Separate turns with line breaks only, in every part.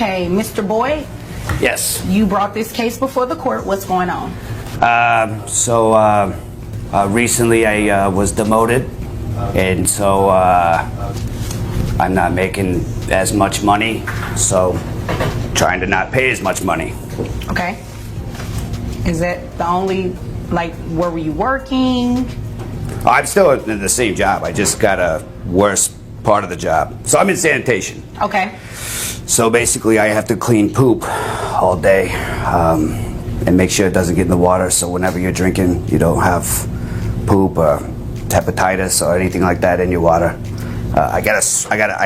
Okay, Mr. Boyd,
Yes.
you brought this case before the court. What's going on?
Recently I was demoted, and so I'm not making as much money, so trying to not pay as much money.
Okay. Is that the only, like, where were you working?
I'm still in the same job. I just got a worse part of the job. So I'm in sanitation.
Okay.
So basically I have to clean poop all day and make sure it doesn't get in the water, so whenever you're drinking you don't have poop or hepatitis or anything like that in your water. I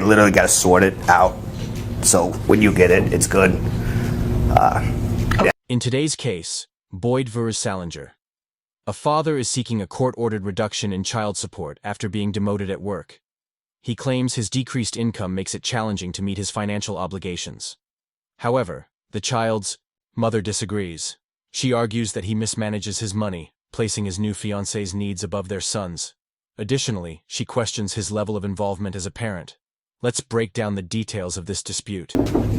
literally gotta sort it out, so when you get it, it's good.
In today's case, Boyd vs. Salinger. A father is seeking a court-ordered reduction in child support after being demoted at work. He claims his decreased income makes it challenging to meet his financial obligations. However, the child's mother disagrees. She argues that he mismanages his money, placing his new fiancé's needs above their son's. Additionally, she questions his level of involvement as a parent. Let's break down the details of this dispute.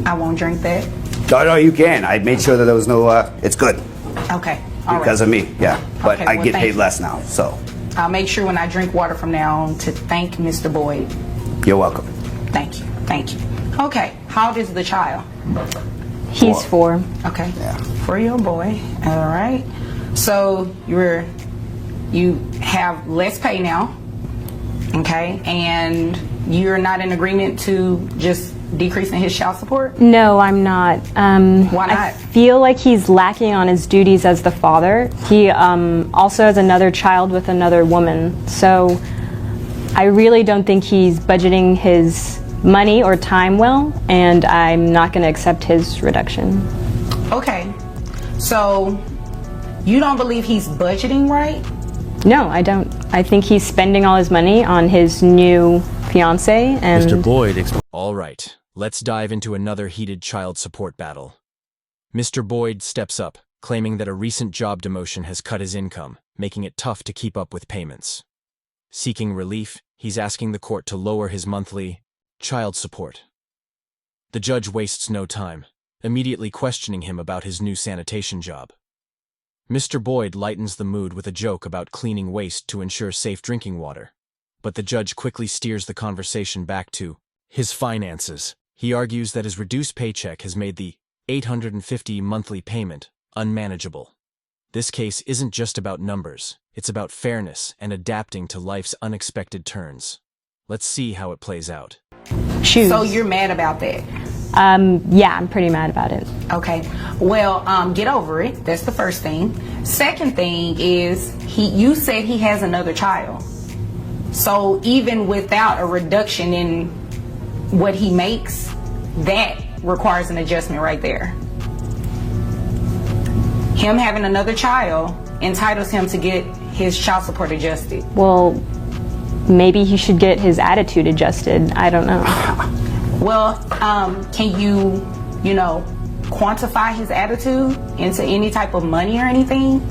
I won't drink that.
No, you can. I made sure that there was no, it's good.
Okay. All
Because
right.
of me, yeah. But
Okay,
I
well,
get
thank
paid
you.
less now, so
I'll make sure when I drink water from now on to thank Mr. Boyd.
you're welcome.
Thank you. Thank you. Okay. How old is the child?
He's 4.
Okay.
Yeah.
4-year-old boy. All right. So you have less pay now. Okay. And you're not in agreement to just decreasing his child support?
No, I'm not.
Why not?
I feel like he's lacking on his duties as the father. He also has another child with another woman. So I really don't think he's budgeting his money or time well, and I'm not going to accept his reduction.
Okay. So you don't believe he's budgeting right?
No, I don't. I think he's spending all his money on his new fiancé and
Mr. Boyd
All right, let's dive into another heated child support battle. Mr. Boyd steps up, claiming that a recent job demotion has cut his income, making it tough to keep up with payments. Seeking relief, he's asking the court to lower his monthly child support. The judge wastes no time, immediately questioning him about his new sanitation job. Mr. Boyd lightens the mood with a joke about cleaning waste to ensure safe drinking water, but the judge quickly steers the conversation back to his finances. He argues that his reduced paycheck has made the $850 monthly payment unmanageable. This case isn't just about numbers, it's about fairness and adapting to life's unexpected turns. Let's see how it plays out.
shoes.
So you're mad about that?
Yeah, I'm pretty mad about it.
Okay. Well, get over it. That's the first thing. Second thing is you said he has another child. So even without a reduction in what he makes, that requires an adjustment right there. Him having another child entitles him to get his child support adjusted.
Well, maybe he should get his attitude adjusted. I don't know.
Well, can you quantify his attitude into any type of money or anything?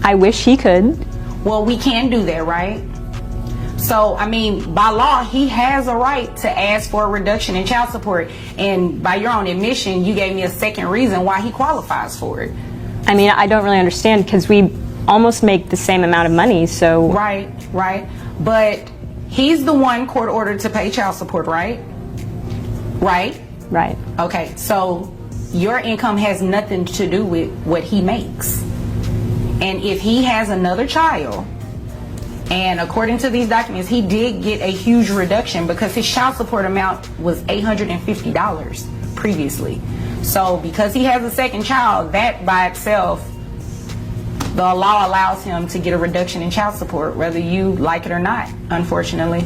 I wish he could.
Well, we can do that, right? So, I mean, by law, he has a right to ask for a reduction in child support. And by your own admission, you gave me a second reason why he qualifies for it.
I mean, I don't really understand because we almost make the same amount of money, so...
Right. But he's the one court ordered to pay child support, right? Right?
Right.
Okay, so your income has nothing to do with what he makes. And if he has another child, and according to these documents, he did get a huge reduction because his child support amount was $850 previously. So because he has a second child, that by itself, the law allows him to get a reduction in child support, whether you like it or not, unfortunately.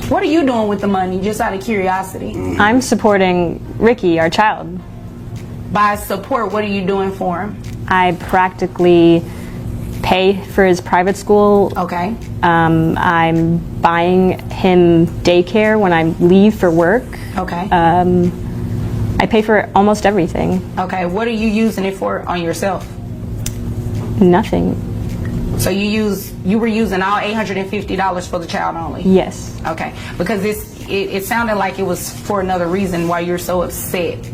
What are you doing with the money, just out of curiosity?
I'm supporting Ricky, our child.
By support, what are you doing for him?
I practically pay for his private school.
Okay.
I'm buying him daycare when I leave for work.
Okay.
I pay for almost everything.
Okay, what are you using it for on yourself?
Nothing.
So you were using all $850 for the child only?
Yes.
Okay, because it sounded like it was for another reason why you're so upset.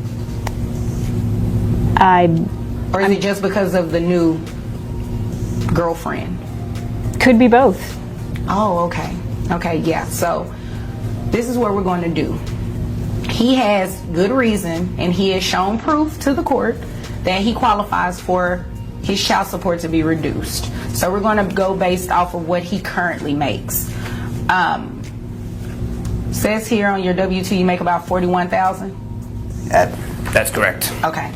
Or is it just because of the new girlfriend?
Could be both.
Oh, okay. Okay, yeah. So this is what we're going to do. He has good reason, and he has shown proof to the court that he qualifies for his child support to be reduced. So we're going to go based off of what he currently makes. Says here on your W-2 you make about $41,000.
That's correct.
Okay.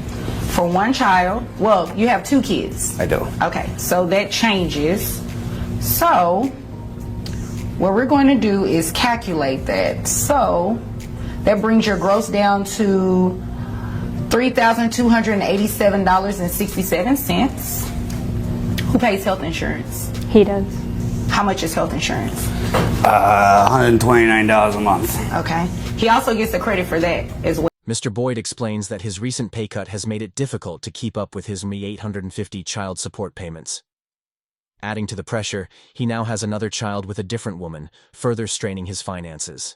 For one child, well, you have 2 kids.
I do.
Okay, so that changes. So what we're going to do is calculate that. So that brings your gross down to $3,287.67. Who pays health insurance?
He does.
How much is health insurance?
$129 a month.
Okay. He also gets the credit for that as well.
Mr. Boyd explains that his recent pay cut has made it difficult to keep up with his $850 child support payments. Adding to the pressure, he now has another child with a different woman, further straining his finances.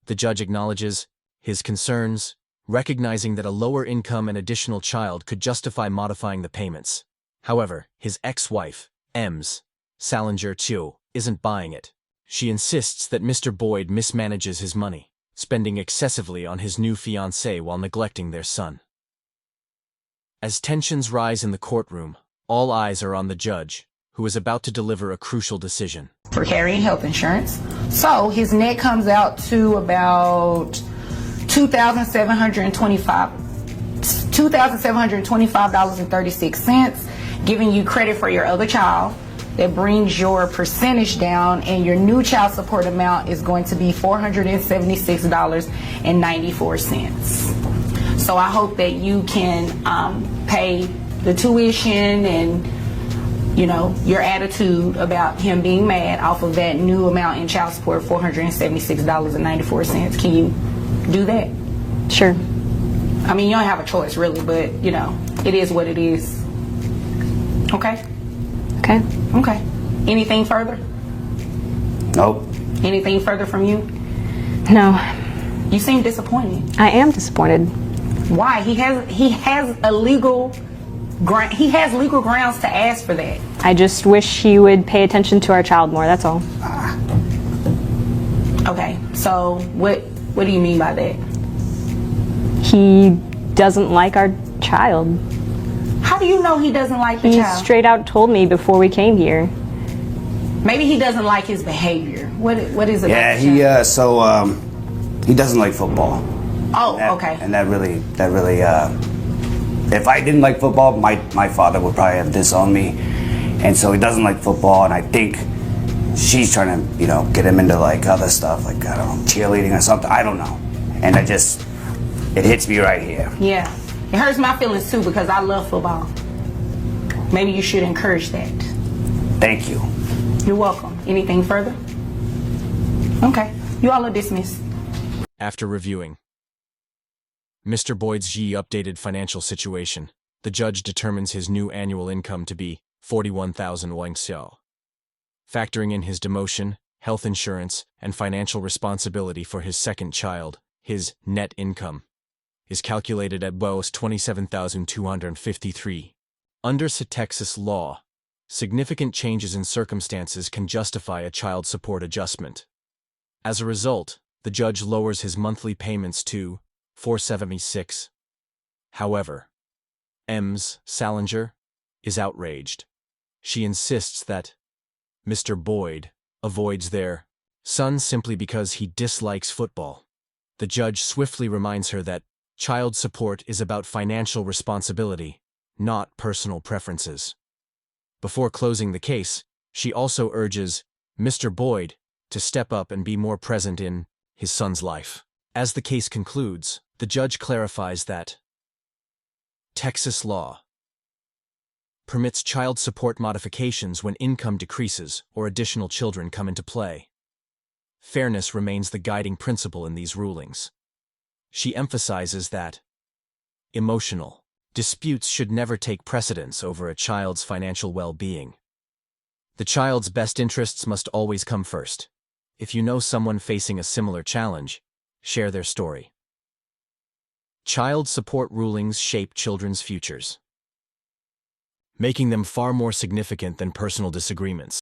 The judge acknowledges his concerns, recognizing that a lower income and additional child could justify modifying the payments. However, his ex-wife, Ems Salinger Chiu, isn't buying it. She insists that Mr. Boyd mismanages his money, spending excessively on his new fiancée while neglecting their son. As tensions rise in the courtroom, all eyes are on the judge, who is about to deliver a crucial decision.
For carrying health insurance. So his net comes out to about $2,725.36, giving you credit for your other child. That brings your percentage down, and your new child support amount is going to be $476.94. So I hope that you can pay the tuition and, you know, your attitude about him being mad off of that new amount in child support, $476.94. Can you do that?
Sure.
I mean, you don't have a choice really, but, you know, it is what it is. Okay?
Okay.
Okay. Anything further?
Nope.
Anything further from you?
No,
You seem disappointed.
I am disappointed.
Why? He has legal grounds to ask for that.
I just wish he would pay attention to our child more, that's all.
Okay. So what do you mean by that?
He doesn't like our child.
How do you know he doesn't like the
He
child?
straight out told me before we came here.
Maybe he doesn't like his behavior. What is it?
Yeah, he doesn't like football.
Oh, okay.
And that really, if I didn't like football, my father would probably have disowned me. And so he doesn't like football, and I think she's trying to, get him into like other stuff, like, I don't know, cheerleading or something. I don't know. And it hits me right here.
Yeah. It hurts my feelings too because I love football. Maybe you should encourage that.
Thank you.
You're welcome. Anything further? Okay. You all are dismissed.
After reviewing Mr. Boyd's updated financial situation, the judge determines his new annual income to be 41,000 won xiao. Factoring in his demotion, health insurance, and financial responsibility for his second child, his net income is calculated at both 27,253. Under Texas law, significant changes in circumstances can justify a child support adjustment. As a result, the judge lowers his monthly payments to $476. However, Ems Salinger is outraged. She insists that Mr. Boyd avoids their son simply because he dislikes football. The judge swiftly reminds her that child support is about financial responsibility, not personal preferences. Before closing the case, she also urges Mr. Boyd to step up and be more present in his son's life. As the case concludes, the judge clarifies that Texas law permits child support modifications when income decreases or additional children come into play. Fairness remains the guiding principle in these rulings. She emphasizes that emotional disputes should never take precedence over a child's financial well-being. The child's best interests must always come first. If you know someone facing a similar challenge, share their story. Child support rulings shape children's futures, making them far more significant than personal disagreements.